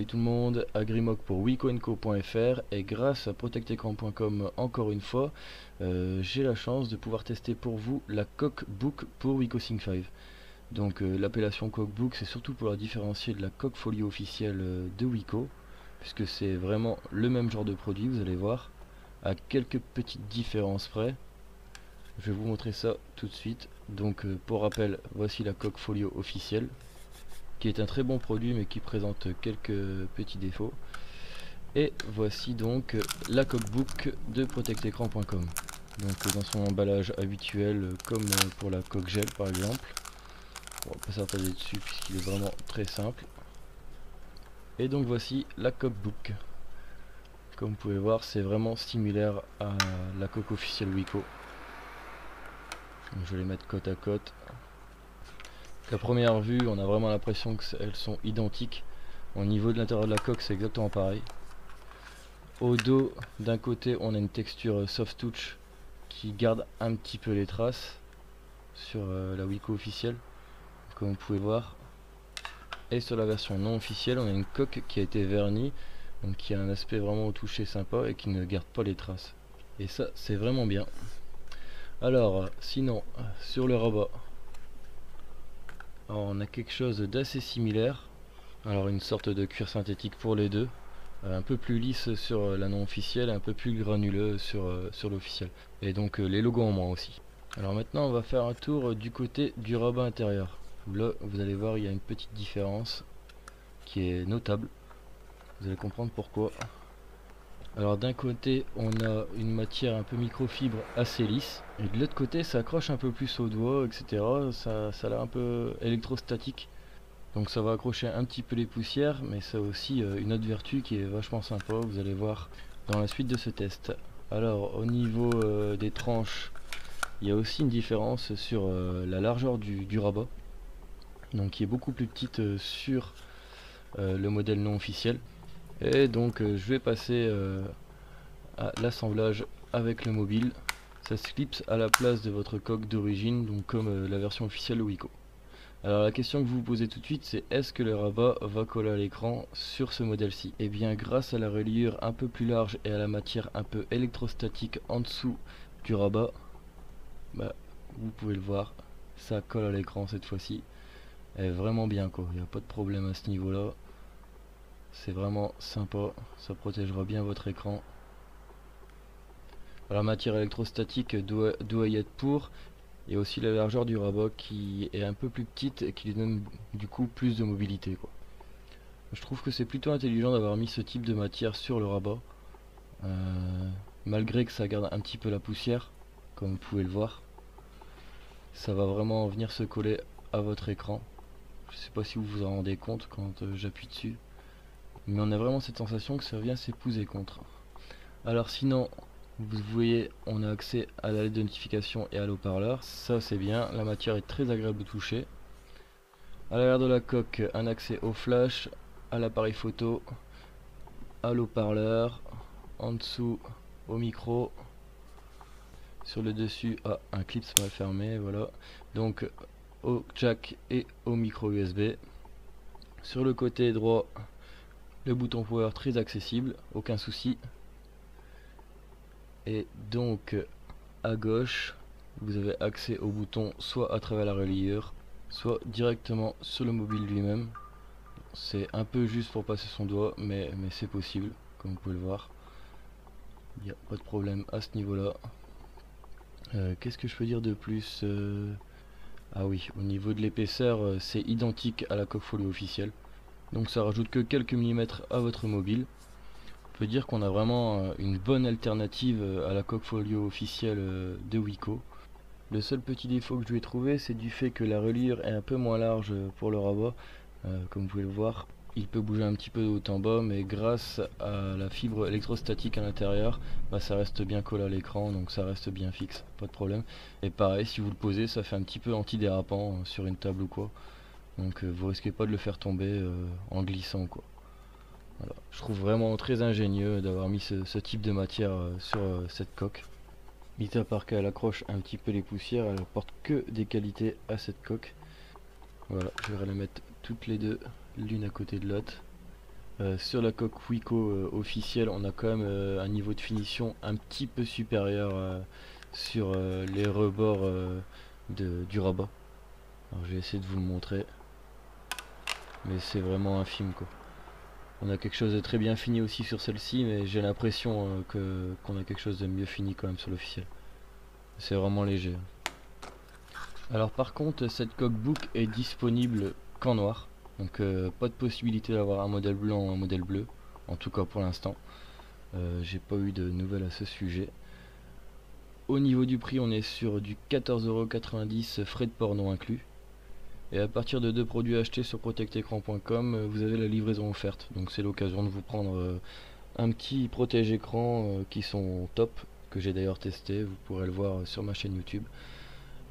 Salut tout le monde, Agrimoc pour wicoenco.fr et grâce à protectecran.com encore une fois, j'ai la chance de pouvoir tester pour vous la Cockbook pour WicoSync 5. Donc l'appellation Cockbook c'est surtout pour la différencier de la coque folio officielle de Wico, puisque c'est vraiment le même genre de produit, vous allez voir, à quelques petites différences près. Je vais vous montrer ça tout de suite. Donc pour rappel, voici la coque folio officielle, qui est un très bon produit mais qui présente quelques petits défauts. Et voici donc la Cockbook de protectecran.com. Donc dans son emballage habituel, comme pour la coque gel par exemple. On va pas s'attarder dessus puisqu'il est vraiment très simple. Et donc voici la Cockbook. Comme vous pouvez voir, c'est vraiment similaire à la coque officielle Wico. Donc, je vais les mettre côte à côte. À première vue, on a vraiment l'impression qu'elles sont identiques. Au niveau de l'intérieur de la coque, c'est exactement pareil. Au dos, d'un côté, on a une texture soft touch qui garde un petit peu les traces sur la Wico officielle, comme vous pouvez voir. Et sur la version non officielle, on a une coque qui a été vernie, donc qui a un aspect vraiment au toucher sympa et qui ne garde pas les traces. Et ça, c'est vraiment bien. Alors, sinon, sur le rabat, on a quelque chose d'assez similaire. Alors, une sorte de cuir synthétique pour les deux. Un peu plus lisse sur la non officielle, un peu plus granuleux sur l'officiel. Et donc les logos en moins aussi. Alors maintenant on va faire un tour du côté du rabat intérieur. Là vous allez voir il y a une petite différence qui est notable. Vous allez comprendre pourquoi. Alors d'un côté on a une matière un peu microfibre assez lisse. Et de l'autre côté ça accroche un peu plus au doigt, etc. Ça a l'air un peu électrostatique. Donc ça va accrocher un petit peu les poussières, mais ça a aussi une autre vertu qui est vachement sympa, vous allez voir dans la suite de ce test. Alors au niveau des tranches, il y a aussi une différence sur la largeur du rabat, donc qui est beaucoup plus petite sur le modèle non officiel. Et donc je vais passer à l'assemblage avec le mobile. Ça se clipse à la place de votre coque d'origine, donc comme la version officielle de Wico. Alors la question que vous vous posez tout de suite, c'est est-ce que le rabat va coller à l'écran sur ce modèle-ci? Et bien grâce à la reliure un peu plus large et à la matière un peu électrostatique en dessous du rabat, bah, vous pouvez le voir, ça colle à l'écran cette fois-ci. Elle est vraiment bien quoi, il n'y a pas de problème à ce niveau-là. C'est vraiment sympa, ça protégera bien votre écran. La matière électrostatique doit y être pour. Il y a aussi la largeur du rabat qui est un peu plus petite et qui lui donne du coup plus de mobilité quoi. Je trouve que c'est plutôt intelligent d'avoir mis ce type de matière sur le rabat, malgré que ça garde un petit peu la poussière, comme vous pouvez le voir. Ça va vraiment venir se coller à votre écran. Je sais pas si vous vous en rendez compte quand j'appuie dessus, mais on a vraiment cette sensation que ça vient s'épouser contre. Alors sinon, vous voyez, on a accès à la LED de notification et à l'haut-parleur. Ça c'est bien, la matière est très agréable au toucher. À l'arrière de la coque, un accès au flash, à l'appareil photo, à l'haut-parleur, en dessous au micro, sur le dessus un clip mal fermé, voilà. Donc au jack et au micro USB. Sur le côté droit, le bouton power très accessible, aucun souci. Et donc à gauche, vous avez accès au bouton soit à travers la reliure, soit directement sur le mobile lui-même. C'est un peu juste pour passer son doigt, mais c'est possible, comme vous pouvez le voir. Il n'y a pas de problème à ce niveau-là. Qu'est-ce que je peux dire de plus Ah oui, au niveau de l'épaisseur, c'est identique à la coque folio officielle. Donc ça rajoute que quelques millimètres à votre mobile. On peut dire qu'on a vraiment une bonne alternative à la coque folio officielle de Wico. Le seul petit défaut que je lui ai trouvé, c'est du fait que la reliure est un peu moins large pour le rabat. Comme vous pouvez le voir, il peut bouger un petit peu de haut en bas, mais grâce à la fibre électrostatique à l'intérieur, bah, ça reste bien collé à l'écran, donc ça reste bien fixe, pas de problème. Et pareil, si vous le posez, ça fait un petit peu antidérapant sur une table ou quoi. Donc vous risquez pas de le faire tomber en glissant quoi. Voilà. Je trouve vraiment très ingénieux d'avoir mis ce type de matière sur cette coque. Mis à part qu'elle accroche un petit peu les poussières, elle apporte que des qualités à cette coque. Voilà, je vais les mettre toutes les deux, l'une à côté de l'autre. Sur la coque Wiko officielle, on a quand même un niveau de finition un petit peu supérieur sur les rebords du rabat. Alors je vais essayer de vous le montrer, mais c'est vraiment infime quoi. On a quelque chose de très bien fini aussi sur celle-ci, mais j'ai l'impression qu'on a quelque chose de mieux fini quand même sur l'officiel. C'est vraiment léger. Alors par contre, cette cockbook est disponible qu'en noir, donc pas de possibilité d'avoir un modèle blanc ou un modèle bleu, en tout cas pour l'instant. J'ai pas eu de nouvelles à ce sujet. Au niveau du prix, on est sur du 14,90 €, frais de port non inclus. Et à partir de 2 produits achetés sur protectecran.com, vous avez la livraison offerte. Donc c'est l'occasion de vous prendre un petit protège écran qui sont top, que j'ai d'ailleurs testé, vous pourrez le voir sur ma chaîne YouTube.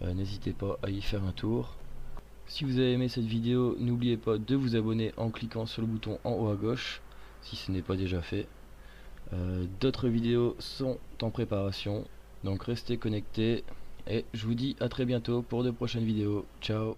N'hésitez pas à y faire un tour. Si vous avez aimé cette vidéo, n'oubliez pas de vous abonner en cliquant sur le bouton en haut à gauche, si ce n'est pas déjà fait. D'autres vidéos sont en préparation, donc restez connectés et je vous dis à très bientôt pour de prochaines vidéos. Ciao.